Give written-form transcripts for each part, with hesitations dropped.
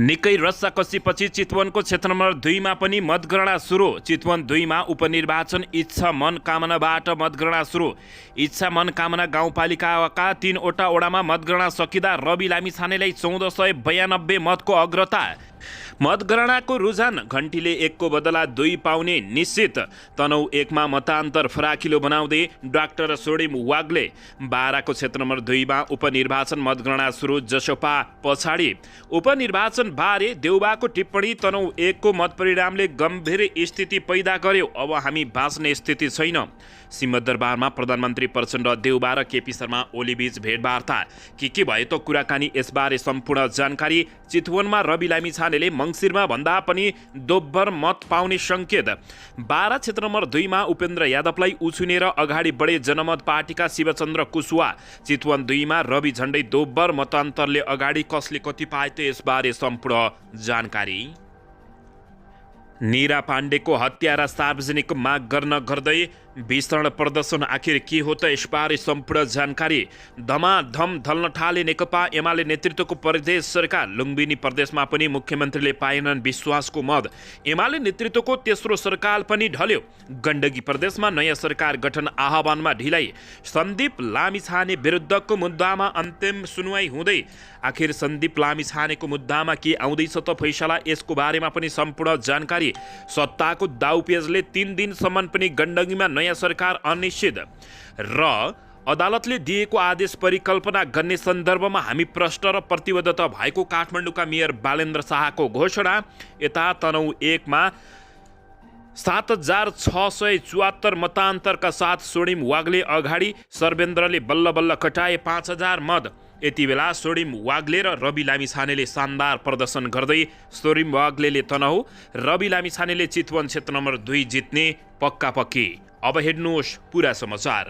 निकै रस्साकसीपछि चितवनको क्षेत्र नम्बर 2 मा पनि मतगणना सुरु। चितवन 2 मा उपनिर्वाचन इच्छा मनकामनाबाट मतगणना सुरु। इच्छा मनकामना गाउँपालिकाका 3 वटा वडामा मतगणना सकिँदा रवि लामिछानेलाई 1492 मतको अग्रता। मतगणनाको रुझान घण्टीले 1 को बदला 2 पाउने निश्चित। तनहु 1 मा मतान्तर फराकिलो बनाउँदै डाक्टर सोडिम वाग्ले। बाराको क्षेत्र नम्बर 2 मा उपनिर्वाचन मतगणना सुरु। जसोपा पछाडि उपनिर्वाचन बारे देउबाको टिप्पणी। तनहु 1 को मतपरिणामले गम्भीर स्थिति पैदा गर्यो। अब हामी बाँच्ने स्थिति छैन। सिंहदरबारमा प्रधानमन्त्री प्रचण्ड, देउबा र केपी शर्मा ओलीबीच भेटवार्ता। के भयो त कुराकानी, यसबारे सम्पूर्ण जानकारी। चितवनमा रवि लामिछानेले मङ्सिरमा भन्दा पनि दोब्बर मत पाउने सङ्केत। बारा क्षेत्र नम्बर 2 मा उपेन्द्र यादवलाई उछुनेर अगाडि बढे जनमत पार्टीका शिवचन्द्र कुशवा। चितवन 2 मा रवि झण्डै दोब्बर मतान्तरले अगाडि, कसले कति पाए त यसबारे सम्पूर्ण जानकारी। निरा पाण्डेको हत्या र सार्वजनिक माग गर्न गर्दै विस्तरण प्रदर्शन, आखिर के हो त यसबारे सम्पूर्ण जानकारी। धमाधम ढल्न थाले नेकपा एमाले नेतृत्वको प्रदेश सरकार। लुम्बिनी प्रदेशमा पनि मुख्यमन्त्रीले पाएनन् विश्वासको मत। एमाले नेतृत्वको तेस्रो सरकार पनि ढल्यो। गण्डकी प्रदेशमा नयाँ सरकार गठन आह्वानमा ढिलाइ। सन्दीप लामिछाने विरुद्धको मुद्दामा अन्तिम सुनवाई हुँदै। आखिर सन्दीप लामिछानेको मुद्दामा के आउँदैछ त फैसला, यसको बारेमा पनि सम्पूर्ण जानकारी। सत्ताको दाउपेजले 3 दिनसम्म पनि गण्डकीमा नयाँ सरकार अनिश्चित र अदालतले दिएको आदेश परिकल्पना गर्ने सन्दर्भमा हामी प्रश्न र प्रतिबद्धता भएको काठमाडौँका मेयर बालेन्द्र शाहको घोषणा। यता तनहु 1 मा 7674 मतान्तरका साथ सोडिम वाग्ले अगाडि। सर्वेन्द्रले बल्ल बल्ल कटाए 5000 मत। यति बेला सोडिम वाग्ले र रवि लामिछानेले शानदार प्रदर्शन गर्दै सोडिम वाग्लेले तनहु, रवि लामिछानेले चितवन क्षेत्र नम्बर 2 जित्ने पक्का पक्की। अब हेर्नुहोस् पुरा समाचार।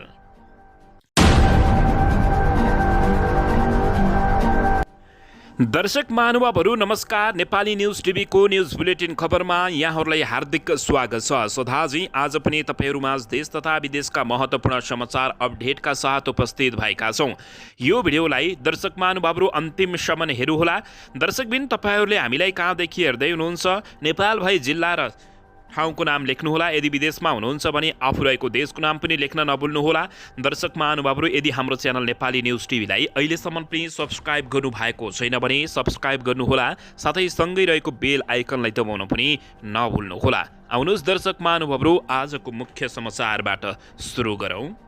दर्शक महानुभावहरू नमस्कार। नेपाली न्युज टिभीको न्युज बुलेटिन खबरमा यहाँहरूलाई हार्दिक स्वागत छ। सदाझै आज पनि तपाईँहरूमाझ देश तथा विदेशका महत्त्वपूर्ण समाचार अपडेटका साथ उपस्थित भएका छौँ। यो भिडियोलाई दर्शक महानुभावहरू अन्तिमसम्म हेर्नुहोला। दर्शकबिन तपाईँहरूले हामीलाई कहाँदेखि हेर्दै हुनुहुन्छ, नेपाल भई जिल्ला र ठाउँको नाम लेख्नुहोला। यदि विदेशमा हुनुहुन्छ भने आफू रहेको देशको नाम पनि लेख्न नभुल्नुहोला। दर्शक महानुभावहरू यदि हाम्रो च्यानल नेपाली न्युज टिभीलाई अहिलेसम्म पनि सब्सक्राइब गर्नुभएको छैन भने सब्सक्राइब गर्नुहोला, साथै सँगै रहेको बेल आइकनलाई दबाउन पनि नभुल्नुहोला। आउनुहोस् दर्शक महानुभावहरू आजको मुख्य समाचारबाट सुरु गरौँ।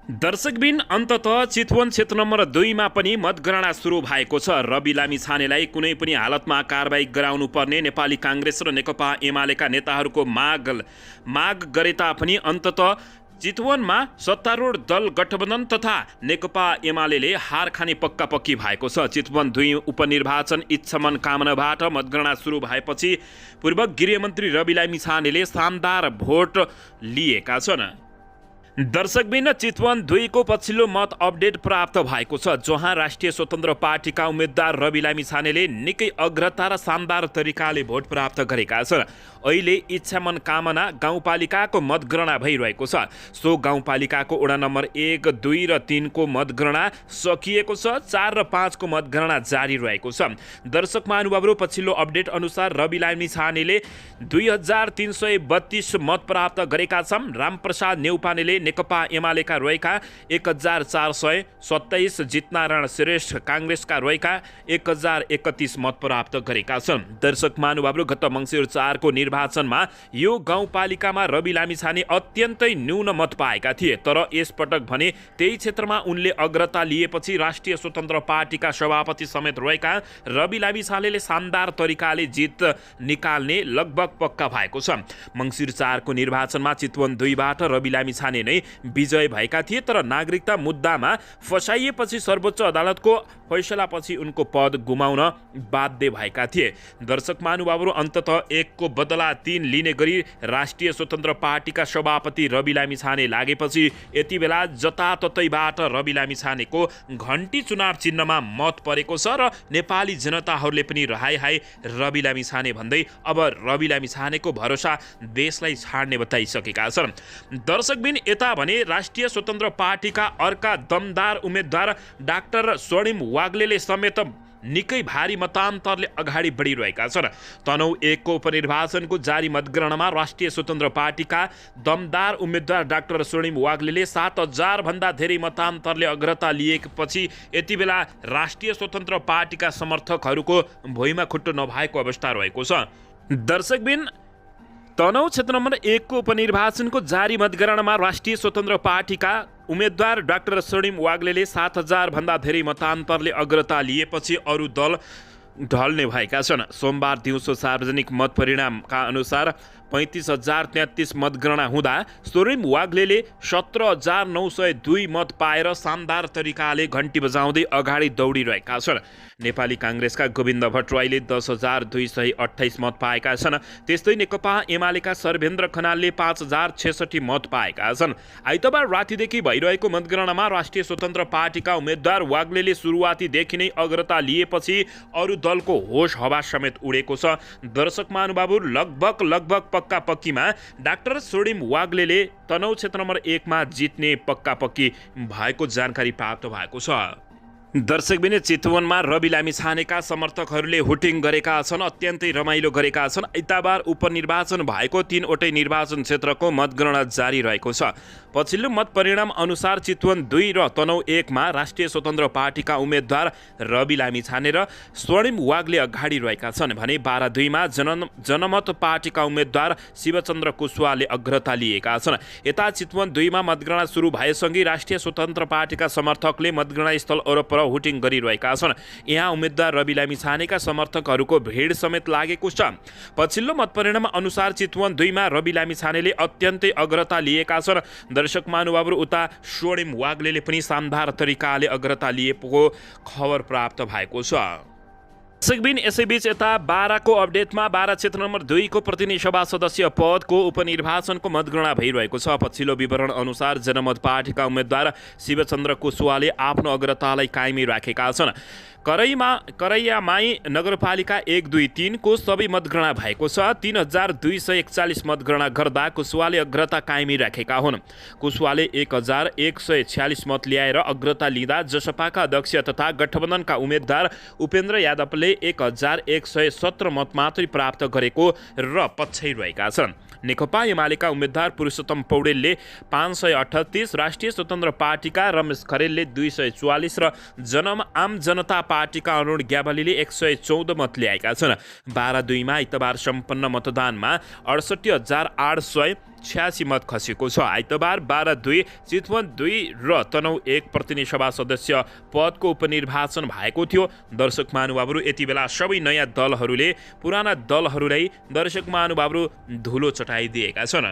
दर्शकबिन अन्ततः चितवन क्षेत्र नम्बर 2 मा पनि मतगणना सुरु भएको छ। रवि लामिछानेलाई कुनै पनि हालतमा कारबाही गराउनु पर्ने नेपाली काङ्ग्रेस र नेकपा एमालेका नेताहरूको माग गरे तापनि अन्ततः चितवनमा सत्तारूढ दल गठबन्धन तथा नेकपा एमाले हार खाने पक्का पक्की भएको छ। चितवन 2 उपनिर्वाचन इच्छा मनकामनाबाट मतगणना सुरु भएपछि पूर्व गृहमन्त्री रवि लामिछानेले शानदार भोट लिएका छन्। दर्शकबिन चितवन 2 को पछिल्लो मत अपडेट प्राप्त भएको छ, जहाँ राष्ट्रिय स्वतन्त्र पार्टीका उम्मेद्वार रवि लामिछानेले निकै अग्रता र शानदार तरिकाले भोट प्राप्त गरेका छन्। अहिले इच्छा मनकामना गाउँपालिकाको मतगणना भइरहेको छ। सो गाउँपालिकाको वडा नम्बर 1, 2 र 3 को मतगणना सकिएको छ। 4 र 5 को मतगणना जारी रहेको छ। दर्शक महानुभावहरू पछिल्लो अपडेट अनुसार रवि लामिछानेले 2332 मत प्राप्त गरेका छन्। रामप्रसाद नेउपानेले नेकपा एमालेका रहेका 1427, जितनारायण श्रेष्ठ काङ्ग्रेसका रहेका 1031 मत प्राप्त गरेका छन्। दर्शक महानुभावहरू गत मङ्सिर 4 को निर्वाचनमा यो गाउँपालिकामा रवि लामिछाने अत्यन्तै न्यून मत पाएका थिए, तर यसपटक भने त्यही क्षेत्रमा उनले अग्रता लिएपछि राष्ट्रिय स्वतन्त्र पार्टीका सभापति समेत रहेका रवि लामिछानेले शानदार तरिकाले जित निकाल्ने लगभग पक्का भएको छ। मङ्सिर 4 को निर्वाचनमा चितवन 2 बाट रवि लामिछाने नै विजय भएका थिए, तर नागरिकता मुद्दामा फसाइएपछि सर्वोच्च अदालतको फैसलापछि उनको पद गुमाउन बाध्य भएका थिए। दर्शक महानुभावहरू अन्ततः 1 को बदला 3 लिने गरी राष्ट्रिय स्वतन्त्र पार्टीका सभापति रवि लामिछाने लागेपछि यति बेला जताततैबाट रवि लामिछानेको घण्टी चुनाव चिन्हमा मत परेको छ र नेपाली जनताहरूले पनि हाय हाय रवि लामिछाने भन्दै अब रवि लामिछानेको भरोसा देशलाई छाड्ने बताइसकेका छन्। दर्शकबिन यता भने राष्ट्रिय स्वतन्त्र पार्टीका अर्का दमदार उम्मेद्वार डाक्टर सोडिम वाग्लेले समेत निकै भारी मतान्तरले अगाडि बढिरहेका छन्। तनहुँ 1 को उपनिर्वाचनको जारी मतगणनामा राष्ट्रिय स्वतन्त्र पार्टीका दमदार उम्मेद्वार डाक्टर स्वर्णिम वाग्लेले 7,000 भन्दा धेरै मतान्तरले अग्रता लिएपछि यति बेला राष्ट्रिय स्वतन्त्र पार्टीका समर्थकहरूको भुइँमा खुट्टो नभएको अवस्था रहेको छ। दर्शकबिन, तनहुँ क्षेत्र नम्बर 1 को उपनिर्वाचनको जारी मतगणनामा राष्ट्रिय स्वतन्त्र पार्टीका उम्मेद्वार डाक्टर स्वर्णिम वाग्लेले 7,000 भन्दा धेरै मतान्तरले अग्रता लिएपछि अरू दल ढल्ने भएका छन्। सोमबार दिउँसो सार्वजनिक मत परिणामका अनुसार 35,033 मतगणना हुँदा स्वर्णिम वाग्लेले 17,902 मत पाएर शानदार तरिकाले घन्टी बजाउँदै अगाडि दौडिरहेका छन्। नेपाली काङ्ग्रेसका गोविन्द भट्टराईले 10,228 मत पाएका छन्। त्यस्तै नेकपा एमालेका सर्वेन्द्र खनालले 5,066 मत पाएका छन्। आइतबार रातिदेखि भइरहेको मतगणनामा राष्ट्रिय स्वतन्त्र पार्टीका उम्मेद्वार वाग्लेले सुरुवातीदेखि नै अग्रता लिएपछि अरू दलको होस हवा समेत उडेको छ। दर्शक महानुभावहरू, लगभग पक्का पक्कीमा डाक्टर स्वर्णिम वाग्लेले तनहुँ क्षेत्र नम्बर 1 मा जित्ने पक्का पक्की भएको जानकारी प्राप्त भएको छ। दर्शकबिन, चितवनमा रवि लामिछानेका समर्थकहरूले हुटिङ गरेका छन्, अत्यन्तै रमाइलो गरेका छन्। आइतबार उपनिर्वाचन भएको 3वटै निर्वाचन क्षेत्रको मतगणना जारी रहेको छ। पछिल्लो मत परिणाम अनुसार चितवन 2 र तनहुँ 1 मा राष्ट्रिय स्वतन्त्र पार्टीका उम्मेद्वार रवि लामिछाने र स्वर्णिम वाग्ले अगाडि रहेका छन् भने 12-2 मा जनमत पार्टीका उम्मेद्वार शिवचन्द्र कुशवाहाले अग्रता लिएका छन्। यता चितवन 2 मा मतगणना सुरु भएसँगै राष्ट्रिय स्वतन्त्र पार्टीका समर्थकले मतगणना स्थल वरपर हुटिङ गरिरहेका छन्। यहाँ उम्मेद्वार रवि लामिछानेका समर्थकहरूको भिड समेत लागेको छ। पछिल्लो मत परिणाम अनुसार चितवन 2 मा रवि लामिछानेले अत्यन्तै अग्रता लिएका छन्। दर्शक महानुभावहरू, उता स्वर्णिम वाग्लेले पनि शानदार तरिकाले अग्रता लिएको खबर प्राप्त भएको छ। दर्शकबिन, यसैबीच यता 12 को अपडेटमा 12 क्षेत्र नम्बर 2 को प्रतिनिधि सभा सदस्य पदको उपनिर्वाचनको मतगणना भइरहेको छ। पछिल्लो विवरण अनुसार जनमत पार्टीका उम्मेद्वार शिवचन्द्र कुशवाहाले आफ्नो अग्रतालाई कायमी राखेका छन्। करैयामाई नगरपालिका 1, 2, 3 को सबै मतगणना भएको छ। 3,241 मतगणना गर्दा कुशवाहाले अग्रता कायमी राखेका हुन्। कुशवाहाले 1,146 मत ल्याएर अग्रता लिँदा जसपाका अध्यक्ष तथा गठबन्धनका उम्मेद्वार उपेन्द्र यादवले 1,117 मत मात्रै प्राप्त गरेको र पछ्याइरहेका छन्। नेकपा एमालेका उम्मेद्वार पुरुषोत्तम पौडेलले 538, राष्ट्रिय स्वतन्त्र पार्टीका रमेश खरेलले 244 र आम जनता पार्टीका अरुण ग्यावालीले 114 मत ल्याएका छन्। 12-2 मा आइतबार सम्पन्न मतदानमा 68,886 मत खसेको छ। आइतबार 12-2 चितवन 2 र तनहुँ 1 प्रतिनिधि सभा सदस्य पदको उपनिर्वाचन भएको थियो। दर्शक महानुभावहरू, यति बेला सबै नयाँ दलहरूले पुराना दलहरूलाई दर्शक महानुभावहरू धुलो चटाइदिएका छन्।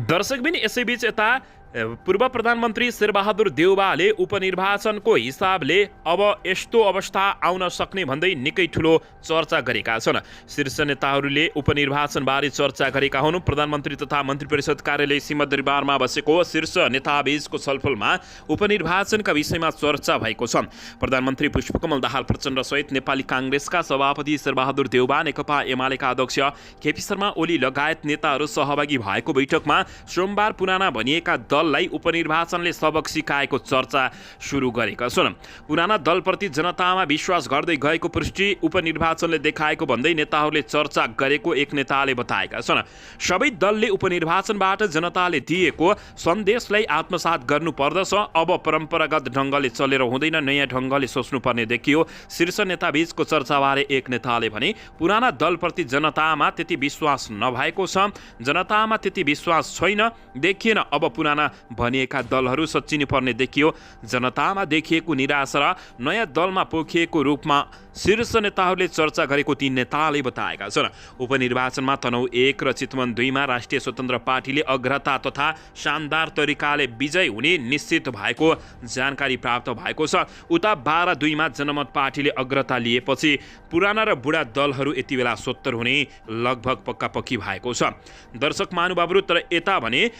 दर्शकबिन, यसैबीच यता पूर्व प्रधानमन्त्री शेरबहादुर देउवाले उपनिर्वाचनको हिसाबले अब यस्तो अवस्था आउन सक्ने भन्दै निकै ठुलो चर्चा गरेका छन्। शीर्ष नेताहरूले उपनिर्वाचनबारे चर्चा गरेका हुन्। प्रधानमन्त्री तथा मन्त्री परिषद कार्यालय सिंहदरबारमा बसेको शीर्ष नेताबीचको छलफलमा उपनिर्वाचनका विषयमा चर्चा भएको छ। प्रधानमन्त्री पुष्पकमल दाहाल प्रचण्ड सहित नेपाली काङ्ग्रेसका सभापति शेरबहादुर देउवा, नेकपा एमालेका अध्यक्ष केपी शर्मा ओली लगायत नेताहरू सहभागी भएको बैठकमा सोमबार पुराना भनिएका दललाई उपनिर्वाचनले सबक सिकाएको चर्चा सुरु गरेका छन्। पुराना दलप्रति जनतामा विश्वास घट्दै गएको पुष्टि उपनिर्वाचनले देखाएको भन्दै नेताहरूले चर्चा गरेको एक नेताले बताएका छन्। सबै दलले उपनिर्वाचनबाट जनताले दिएको सन्देशलाई आत्मसात गर्नुपर्दछ। अब परम्परागत ढङ्गले चलेर हुँदैन, नयाँ ढङ्गले सोच्नुपर्ने देखियो। शीर्ष नेताबीचको चर्चाबारे एक नेताले भने, पुराना दलप्रति जनतामा त्यति विश्वास नभएको छ, जनतामा त्यति विश्वास छैन, देखिएन। अब पुराना भनिएका दलहरू सच्चिनु पर्ने देखियो। जनतामा देखिएको निराशा र नयाँ दलमा पोखिएको रूपमा शीर्ष नेताहरूले चर्चा गरेको ती नेताले बताएका छन्। उपनिर्वाचनमा तनहुँ 1 र चितवन 2 मा राष्ट्रिय स्वतन्त्र पार्टीले अग्रता तथा शानदार तरिकाले विजय हुने निश्चित भएको जानकारी प्राप्त भएको छ। उता 12-2 मा जनमत पार्टीले अग्रता लिएपछि पुराना र बुढा दलहरू यति बेला सोत्तर हुने लगभग पक्का पक्की भएको छ। दर्शक महानुभावहरू, तर यता भने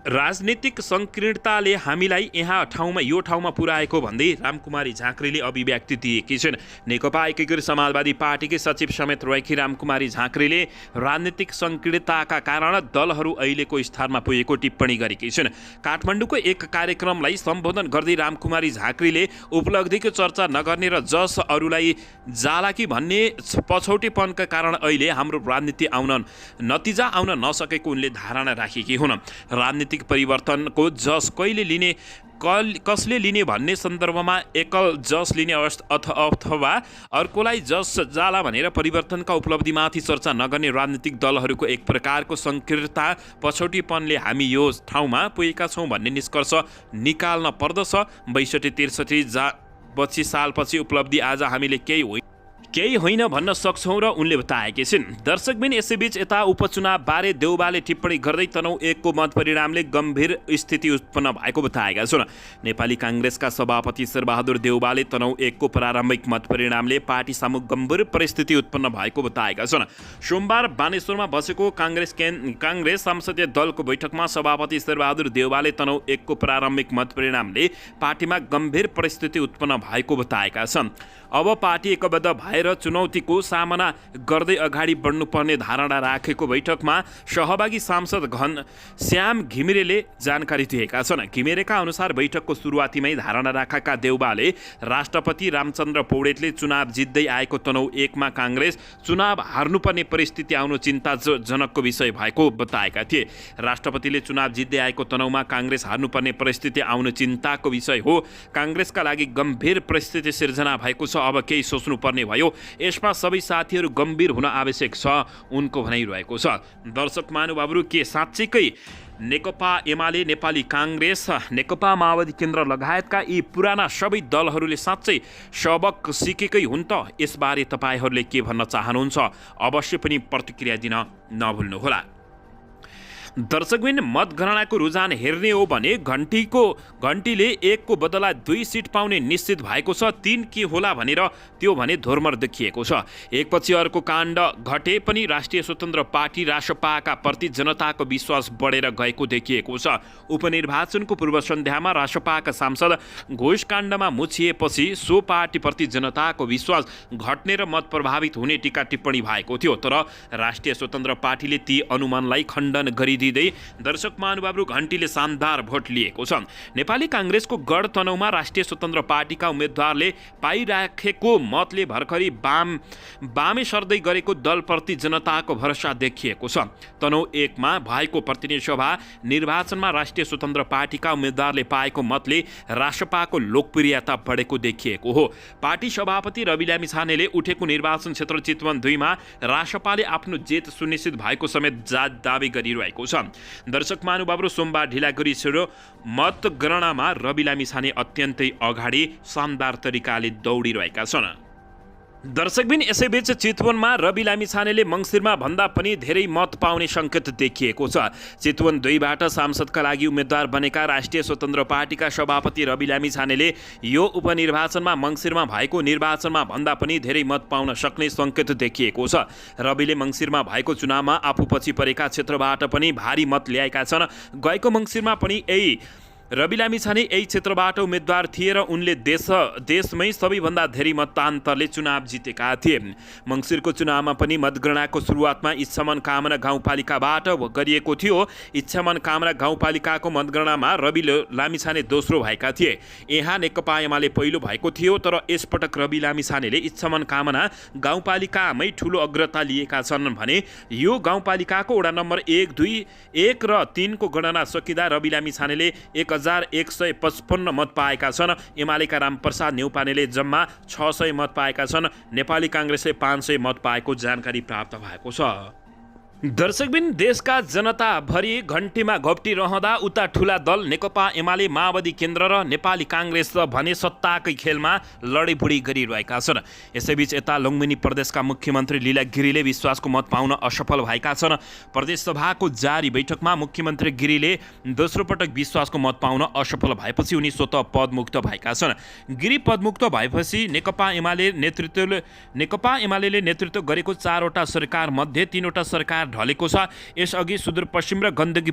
राजनीतिक संकीर्णताले हामीलाई यो ठाउँमा पुर्याएको भन्दै रामकुमारी झाँक्रीले अभिव्यक्ति दिएकी छिन्। नेकपा एकीकृत समाजवादी पार्टीकी सचिव समेत रहेकी रामकुमारी झाँक्रीले राजनीतिक संकीर्णताका कारण दलहरू अहिलेको स्थानमा पुगेको टिप्पणी गरेकी छिन्। काठमाडौँको एक कार्यक्रमलाई सम्बोधन गर्दै रामकुमारी झाँक्रीले उपलब्धिको चर्चा नगर्ने र जस अरूलाई जाला कि भन्ने पछौटेपनका कारण अहिले हाम्रो नतिजा आउन नसकेको उनले धारणा राखेकी हुन्। राजनीतिक परिवर्तनको जस कसले लिने भन्ने सन्दर्भमा एकल जस लिने अथवा अर्कोलाई जस जाला भनेर परिवर्तनका उपलब्धिमाथि चर्चा नगर्ने राजनीतिक दलहरूको एक प्रकारको संकीर्णता पछौटीपनले हामी यो ठाउँमा पुगेका छौँ भन्ने निष्कर्ष निकाल्न पर्दछ। 62-63 सालपछि उपलब्धि आज हामीले केही होइन भन्न सक्छौँ र उनले बताएकी छिन्। दर्शकबिन यसैबीच यता उपचुनाव बारे देउबाले टिप्पणी गर्दै तनहुँ 1 को मत परिणामले गम्भीर स्थिति उत्पन्न भएको बताएका छन्। नेपाली काङ्ग्रेसका सभापति शेरबहादुर देउबाले तनहुँ 1 को प्रारम्भिक मत परिणामले पार्टी सामु गम्भीर परिस्थिति उत्पन्न भएको बताएका छन्। सोमबार बानेश्वरमा बसेको काङ्ग्रेस संसदीय दलको बैठकमा सभापति शेरबहादुर देउबाले तनहुँ 1 को प्रारम्भिक मत परिणामले पार्टीमा गम्भीर परिस्थिति उत्पन्न भएको बताएका छन्। अब पार्टी एकबद्ध भएर चुनौतीको सामना गर्दै अगाडि बढ्नुपर्ने धारणा राखेको बैठकमा सहभागी सांसद घनश्याम घिमिरेले जानकारी दिएका छन्। घिमिरेका अनुसार बैठकको सुरुवातीमै धारणा राखेका देउबाले राष्ट्रपति रामचन्द्र पौडेलले चुनाव जित्दै आएको तनहुँ 1 मा काङ्ग्रेस चुनाव हार्नुपर्ने परिस्थिति आउनु चिन्ताजनकको विषय भएको बताएका थिए। राष्ट्रपतिले चुनाव जित्दै आएको तनहुँमा काङ्ग्रेस हार्नुपर्ने परिस्थिति आउनु चिन्ताको विषय हो। काङ्ग्रेसका लागि गम्भीर परिस्थिति सिर्जना भएको छ। अब केही सोच्नुपर्ने भयो। यसमा सबै साथीहरू गम्भीर हुन आवश्यक छ, उनको भनाइरहेको छ। दर्शक महानुभावहरू, के साँच्चैकै नेकपा एमाले, नेपाली काङ्ग्रेस, नेकपा माओवादी केन्द्र लगायतका यी पुराना सबै दलहरूले साँच्चै सबक सिकेकै हुन् त? यसबारे तपाईँहरूले के भन्न चाहनुहुन्छ? अवश्य पनि प्रतिक्रिया दिन नभुल्नुहोला। दर्शकबिन, मतगणनाको रुझान हेर्ने हो भने घन्टीले 1 को बदला 2 सिट पाउने निश्चित भएको छ। 3 के होला भनेर त्यो भने धोरमर देखिएको छ। एकपछि अर्को काण्ड घटे पनि राष्ट्रिय स्वतन्त्र पार्टी रासपाका प्रति जनताको विश्वास बढेर गएको देखिएको छ। उपनिर्वाचनको पूर्व सन्ध्यामा रासपाका सांसद घोषकाण्डमा मुछिएपछि सो पार्टीप्रति जनताको विश्वास घट्ने र मत प्रभावित हुने टीका टिप्पणी भएको थियो। तर राष्ट्रिय स्वतन्त्र पार्टीले ती अनुमानलाई खण्डन गरिदिए। दर्शक महानुभावहरू, घन्टीले शानदार भोट लिएको छ। नेपाली काङ्ग्रेसको गढ तनहुँमा राष्ट्रिय स्वतन्त्र पार्टीका उम्मेद्वारले पाइराखेको मतले भर्खरै वामे सर्दै गरेको दलप्रति जनताको भरोसा देखिएको छ। तनहुँ 1 मा भएको प्रतिनिधि सभा निर्वाचनमा राष्ट्रिय स्वतन्त्र पार्टीका उम्मेद्वारले पाएको मतले रासपाको लोकप्रियता बढेको देखिएको हो। पार्टी सभापति रवि लामिछानेले उठेको निर्वाचन क्षेत्र चितवन 2 मा रासपाले आफ्नो जित सुनिश्चित भएको समेत दावी गरिरहेको छ। दर्शक महानुभावहरू, सोमबार ढिलागुरी मतगणनामा रवि लामिछाने अत्यन्तै अगाडि शानदार तरिकाले दौडिरहेका छन्। दर्शकबिन, यसैबीच चितवनमा रवि लामिछानेले मङ्सिरमा भन्दा पनि धेरै मत पाउने सङ्केत देखिएको छ। चितवन 2 बाट सांसदका लागि उम्मेद्वार बनेका राष्ट्रिय स्वतन्त्र पार्टीका सभापति रवि लामिछानेले यो उपनिर्वाचनमा मङ्सिरमा भएको निर्वाचनमा भन्दा पनि धेरै मत पाउन सक्ने सङ्केत देखिएको छ। रविले मङ्सिरमा भएको चुनावमा आफूपछि परेका क्षेत्रबाट पनि भारी मत ल्याएका छन्। गएको मङ्सिरमा पनि रवि लामिछाने यही क्षेत्रबाट उम्मेद्वार थिए र उनले देशमै सबैभन्दा धेरै मतदान्तरले चुनाव जितेका थिए। मङ्सिरको चुनावमा पनि मतगणनाको सुरुवातमा इच्छामन कामना गाउँपालिकाबाट गरिएको थियो। इच्छामन कामना गाउँपालिकाको मतगणनामा रवि लामिछाने दोस्रो भएका थिए। यहाँ नेकपा एमाले पहिलो भएको थियो। तर यसपटक रवि लामिछानेले इच्छामन कामना गाउँपालिकामै ठुलो अग्रता लिएका छन् भने यो गाउँपालिकाको वडा नम्बर 1, 2, 1 र 3 को गणना सकिँदा रवि लामिछानेले 1155 मत पाएका छन्। एमालेका रामप्रसाद न्यौपानेले जम्मा 600 मत पाएका छन्। नेपाली काङ्ग्रेसले 500 मत पाएको जानकारी प्राप्त भएको छ। दर्शकबिन, देशका जनता भरि घन्टीमा घोप्टिरहँदा उता ठुला दल नेकपा एमाले, माओवादी केन्द्र र नेपाली काङ्ग्रेस भने सत्ताकै खेलमा लडीबुडी गरिरहेका छन्। यसैबीच यता लुम्बिनी प्रदेशका मुख्यमन्त्री लीला गिरीले विश्वासको मत पाउन असफल भएका छन्। प्रदेश सभाको जारी बैठकमा मुख्यमन्त्री गिरीले दोस्रो पटक विश्वासको मत पाउन असफल भएपछि उनी स्वतः पदमुक्त भएका छन्। गिरी पदमुक्त भएपछि नेकपा एमाले नेतृत्वले नेतृत्व गरेको 4 वटा सरकार मध्ये 3 वटा सरकार सरकार ढलेको छ। यसअघि सुदूरपश्चिम र गण्डकी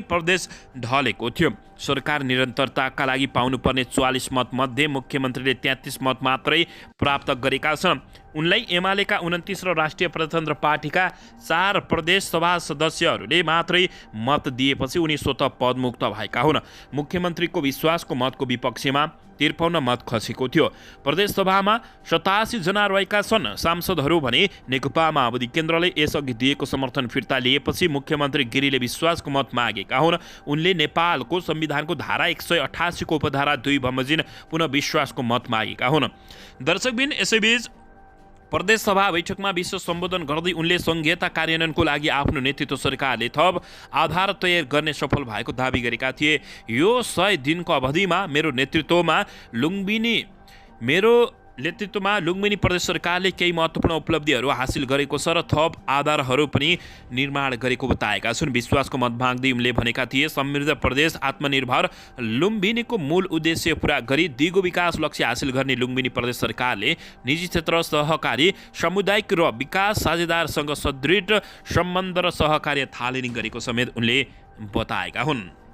प्रदेश ढलेको थियो। सरकार निरन्तरताका लागि पाउनुपर्ने 44 मत मध्ये मुख्यमन्त्रीले 33 मत मात्रै प्राप्त गरेका छन्। उनलाई एमालेका 29 र राष्ट्रिय प्रजातन्त्र पार्टीका 4 प्रदेश सभा सदस्यहरूले मात्रै मत दिएपछि उनी स्वतः पदमुक्त भएका हुन्। मुख्यमन्त्रीको विश्वासको मतको विपक्षमा 53 मत खसेको थियो। प्रदेश सभामा 87 जना रहेका छन् सांसदहरू भने नेकपा माओवादी केन्द्रले यसअघि दिएको समर्थन फिर्ता लिएपछि मुख्यमन्त्री गिरीले विश्वासको मत मागेका हुन्। उनले नेपालको संविधानको धारा 188 को उपधारा 2 बमोजिम पुनः विश्वासको मत मागेका हुन्। दर्शकबिन, यसैबीच प्रदेश सभा बैठकमा विश्व सम्बोधन गर्दै उनले संघीयता कार्यान्वयनको लागि आफ्नो नेतृत्व सरकारले थप आधार तयार गर्ने सफल भएको दावी गरेका थिए। यो 100 दिनको अवधिमा मेरो नेतृत्वमा लुम्बिनी प्रदेश सरकारले केही महत्त्वपूर्ण उपलब्धिहरू हासिल गरेको छ र थप आधारहरू पनि निर्माण गरेको बताएका छन्। विश्वासको मत माग्दै उनले भनेका थिए, समृद्ध प्रदेश, आत्मनिर्भर लुम्बिनीको मूल उद्देश्य पूरा गरी दिगो विकास लक्ष्य हासिल गर्ने लुम्बिनी प्रदेश सरकारले निजी क्षेत्र, सहकारी, सामुदायिक र विकास साझेदारसँग सदृढ सम्बन्ध र सहकार्य थालनी गरेको समेत उनले बताएका हुन्।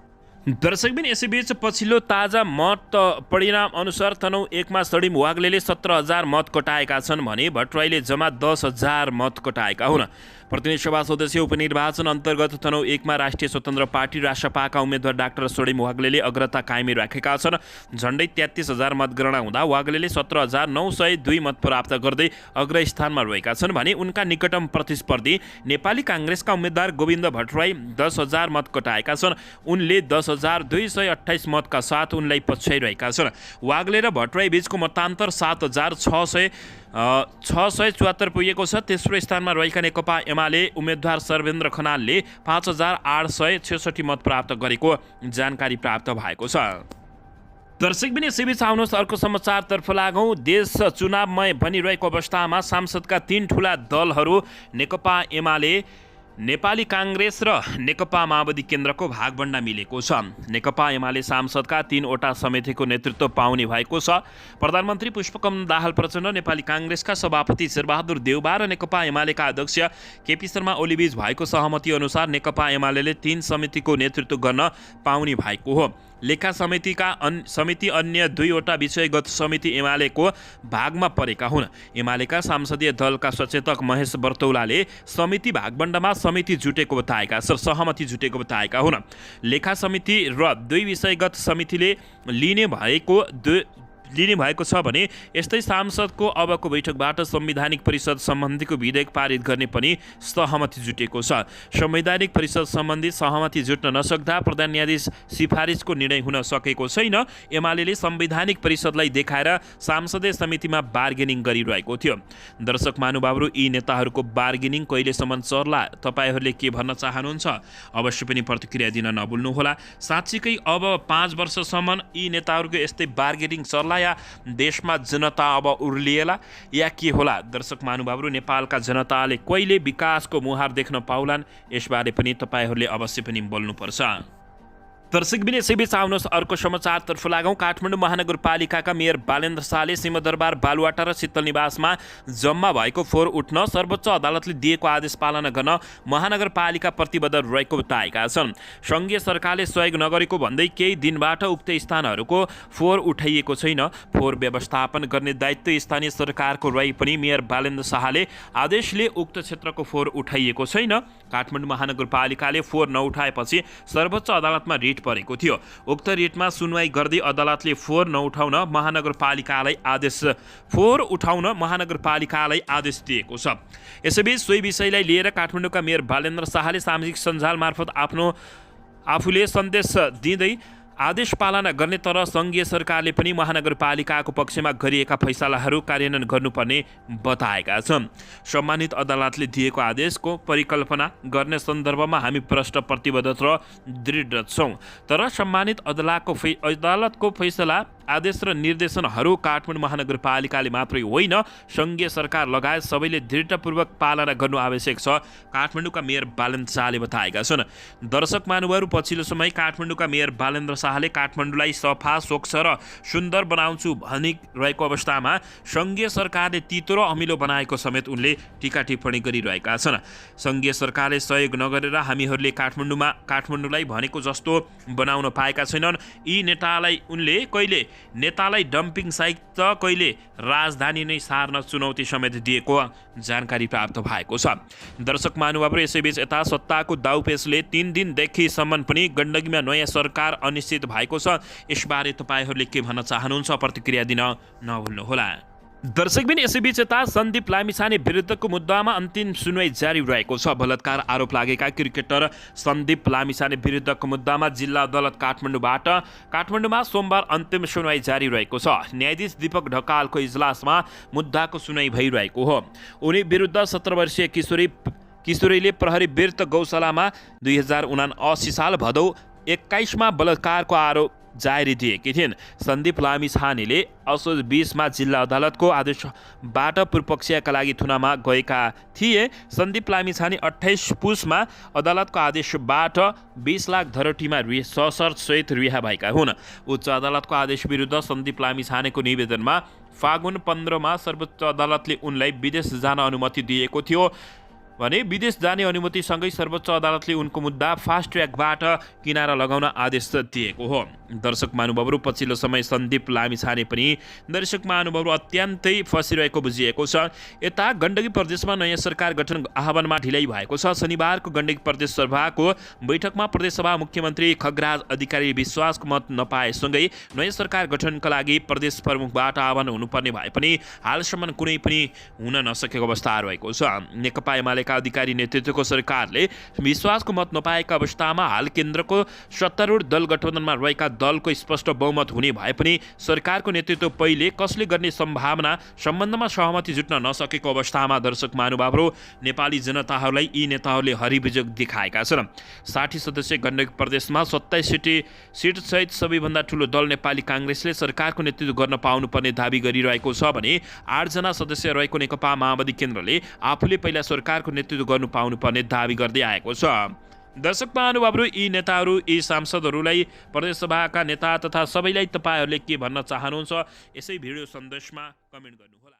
दर्शकबिन, यसैबीच पछिल्लो ताजा मत परिणाम अनुसार तनहुँ 1 मा सडिम वाग्लेले 17,000 मत कटाएका छन् भने भट्टराईले जम्मा 10,000 मत कटाएका हुन्। प्रतिनिधि सभा सदस्य उपनिर्वाचन अन्तर्गत तनहुँ 1 मा राष्ट्रिय स्वतन्त्र पार्टी रासपाका उम्मेद्वार डाक्टर सडिम वाग्लेले अग्रता कायमी राखेका छन्। झन्डै 33,000 मतगणना हुँदा वाग्लेले 17,902 मत प्राप्त गर्दै अग्रस्थानमा रहेका छन् भने उनका निकटतम प्रतिस्पर्धी नेपाली काङ्ग्रेसका उम्मेद्वार गोविन्द भट्टराई 10,000 मत कटाएका छन्। उनले 10,228 मतका साथ उनलाई पछ्याइरहेका छन्। वाग्ले र भट्टराई बीचको मतान्तर 7,674 पुगेको छ। तेस्रो स्थानमा रहेका नेकपा एमाले उम्मेद्वार सर्वेन्द्र खनालले 5,866 मत प्राप्त गरेको जानकारी प्राप्त भएको छ। दर्शकबिन, यसैबीच आउनुहोस् अर्को समाचारतर्फ लागौँ। देश चुनावमय बनिरहेको अवस्थामा सांसदका 3 ठूला दलहरू नेकपा एमाले, नेपाली काङ्ग्रेस र नेकपा माओवादी केन्द्रको भागभण्डा मिलेको छ। नेकपा एमाले सांसदका 3 वटा समितिको नेतृत्व पाउने भएको छ। प्रधानमन्त्री पुष्पकमल दाहाल प्रचण्ड, नेपाली काङ्ग्रेसका सभापति शेरबहादुर देउबा र नेकपा एमालेका अध्यक्ष केपी शर्मा ओलीबीच भएको सहमति अनुसार नेकपा एमाले 3 समितिको नेतृत्व गर्न पाउने भएको हो। लेखा समिति अन्य 2 वटा विषयगत समिति एमालेको भागमा परेका हुन्। एमालेका संसदीय दलका सचेतक महेश बर्तौलाले समिति भागभण्डामा सहमति जुटेको बताएका हुन्। लेखा समिति र 2 विषयगत समितिले लिने भएको छ भने यस्तै सांसदको अबको बैठकबाट संवैधानिक परिषद सम्बन्धीको विधेयक पारित गर्ने पनि सहमति जुटेको छ। संवैधानिक परिषद सम्बन्धी सहमति जुट्न नसक्दा प्रधान न्यायाधीश सिफारिसको निर्णय हुन सकेको छैन। एमाले संवैधानिक परिषदलाई देखाएर सांसदीय समितिमा बार्गेनिङ गरिरहेको थियो। दर्शक महानुभावहरू, यी नेताहरूको बार्गेनिङ कहिलेसम्म चल्ला? तपाईहरूले के भन्न चाहनुहुन्छ? अवश्य पनि प्रतिक्रिया दिन नभुल्नुहोला। साँच्चीकै अब 5 वर्षसम्म यी नेताहरूको यस्तै बार्गेनिङ चल्ला या देशमा जनता अब उर्लिएला या के होला? दर्शक महानुभावहरू, नेपालका जनताले कहिले विकासको मुहार देख्न पाउलान्? यसबारे पनि तपाईहरूले अवश्य पनि बोल्नुपर्छ। दर्शकबिन, यसैबीच आउनुहोस् अर्को समाचारतर्फ लागौँ। काठमाडौँ महानगरपालिकाका मेयर बालेन्द्र शाहले सिंहदरबार, बालुवाटा र शीतल निवासमा जम्मा भएको फोहोर उठ्न सर्वोच्च अदालतले दिएको आदेश पालना गर्न महानगरपालिका प्रतिबद्ध रहेको बताएका छन्। सङ्घीय सरकारले सहयोग नगरेको भन्दै केही दिनबाट उक्त स्थानहरूको फोहोर उठाइएको छैन। फोहोर व्यवस्थापन गर्ने दायित्व स्थानीय सरकारको रहे पनि मेयर बालेन्द्र शाहले आदेशले उक्त क्षेत्रको फोहोर उठाइएको छैन। काठमाडौँ महानगरपालिकाले फोहोर नउठाएपछि सर्वोच्च अदालतमा रिट परेको थियो। उक्त रिटमा सुनवाई गर्दै अदालतले फोहोर उठाउन महानगरपालिकालाई आदेश दिएको छ। यसैबीच सोही विषयलाई लिएर काठमाडौँका मेयर बालेन्द्र शाहले सामाजिक सञ्जाल मार्फत आफूले सन्देश दिँदै आदेश पालना गर्ने तर सङ्घीय सरकारले पनि महानगरपालिकाको पक्षमा गरिएका फैसलाहरू कार्यान्वयन गर्नुपर्ने बताएका छन्। सम्मानित अदालतले दिएको आदेशको परिकल्पना गर्ने सन्दर्भमा हामी प्रष्ट प्रतिबद्ध र दृढ छौँ, तर सम्मानित अदालतको फैसला आदेश र निर्देशनहरू काठमाडौँ महानगरपालिकाले मात्रै होइन सङ्घीय सरकार लगायत सबैले दृढतापूर्वक पालना गर्नु आवश्यक छ, काठमाडौँका मेयर बालेन्द्र शाहले बताएका छन्। दर्शक महानुभावहरू, पछिल्लो समय काठमाडौँका मेयर बालेन्द्र शाहले काठमाडौँलाई सफा, स्वच्छ र सुन्दर बनाउँछु भनिरहेको अवस्थामा सङ्घीय सरकारले तितो र अमिलो बनाएको समेत उनले टीका टिप्पणी गरिरहेका छन्। सङ्घीय सरकारले सहयोग नगरेर हामीहरूले काठमाडौँलाई भनेको जस्तो बनाउन पाएका छैनन्। यी उनले कहिले नेतालाई डम्पिङ साइट त कहिले राजधानी नै सार्न चुनौती समेत दिएको जानकारी प्राप्त भएको छ। दर्शक महानुभावहरू, यसैबीच यता सत्ताको दाउपेचले 3 दिनदेखि सम्म पनि गण्डकीमा नयाँ सरकार अनिश्चित भएको छ। यसबारे तपाईँहरूले के भन्न चाहनुहुन्छ? प्रतिक्रिया दिन नभुल्नुहोला। दर्शकबिन, यसैबीच यता सन्दीप लामिछाने विरुद्धको मुद्दामा अन्तिम सुनवाई जारी रहेको छ। बलात्कार आरोप लागेका क्रिकेटर सन्दीप लामिछाने विरुद्धको मुद्दामा जिल्ला अदालत काठमाडौँमा सोमबार अन्तिम सुनवाई जारी रहेको छ। न्यायाधीश दीपक ढकालको इजलासमा मुद्दाको सुनवाई भइरहेको हो। उनी विरुद्ध 17 वर्षीय किशोरीले प्रहरी वीरत गौशालामा 2079 साल भदौ 21 मा बलात्कारको आरोप जारी दिएकी थिइन्। सन्दीप लामिछानेले असोज 20 मा जिल्ला अदालतको आदेशबाट पूर्वपक्षका लागि थुनामा गएका थिए। सन्दीप लामिछाने 28 पुसमा अदालतको आदेशबाट 20 लाख धरोटीमा सशर्त सहित रिहा भएका हुन्। उच्च अदालतको आदेश विरुद्ध सन्दीप लामिछानेको निवेदनमा फागुन 15 मा सर्वोच्च अदालतले उनलाई विदेश जान अनुमति दिएको थियो भने विदेश जाने अनुमतिसँगै सर्वोच्च अदालतले उनको मुद्दा फास्ट ट्र्याकबाट किनारा लगाउन आदेश दिएको हो। दर्शक महानुभावहरू, पछिल्लो समय सन्दीप लामिछाने पनि दर्शक महानुभावहरू अत्यन्तै फसिरहेको बुझिएको छ। यता गण्डकी प्रदेशमा नयाँ सरकार गठन आह्वानमा ढिलाइ भएको छ। शनिबारको गण्डकी प्रदेश सभाको बैठकमा प्रदेशसभा मुख्यमन्त्री खगराज अधिकारी विश्वासको मत नपाएसँगै नयाँ सरकार गठनका लागि प्रदेश प्रमुखबाट आह्वान हुनुपर्ने भए पनि हालसम्म कुनै पनि हुन नसकेको अवस्था रहेको छ। नेकपा एमालेका अधिकारी नेतृत्वको सरकारले विश्वासको मत नपाएका अवस्थामा हाल केन्द्रको सत्तारूढ दल गठबन्धनमा रहेका दलको स्पष्ट बहुमत हुने भए पनि सरकारको नेतृत्व पहिले कसले गर्ने सम्बन्धमा सहमति जुट्न नसकेको अवस्थामा दर्शक महानुभावहरू, नेपाली जनताहरूलाई यी नेताहरूले हरिविजय देखाएका छन्। 60 सदस्यीय गण्डकी प्रदेशमा 27 सिटसहित सबैभन्दा ठूलो दल नेपाली काङ्ग्रेसले सरकारको नेतृत्व गर्न पाउनुपर्ने दाबी गरिरहेको छ भने 8 जना सदस्य रहेको नेकपा माओवादी केन्द्रले आफूले पहिला सरकारको नेतृत्व गर्नु पाउनुपर्ने दाबी गर्दै आएको छ। दर्शक महानुभावहरू, यी नेताहरू, यी सांसदहरूलाई, प्रदेशसभाका नेता तथा सबैलाई तपाईँहरूले के भन्न चाहनुहुन्छ यसै भिडियो सन्देशमा कमेन्ट गर्नुहोला।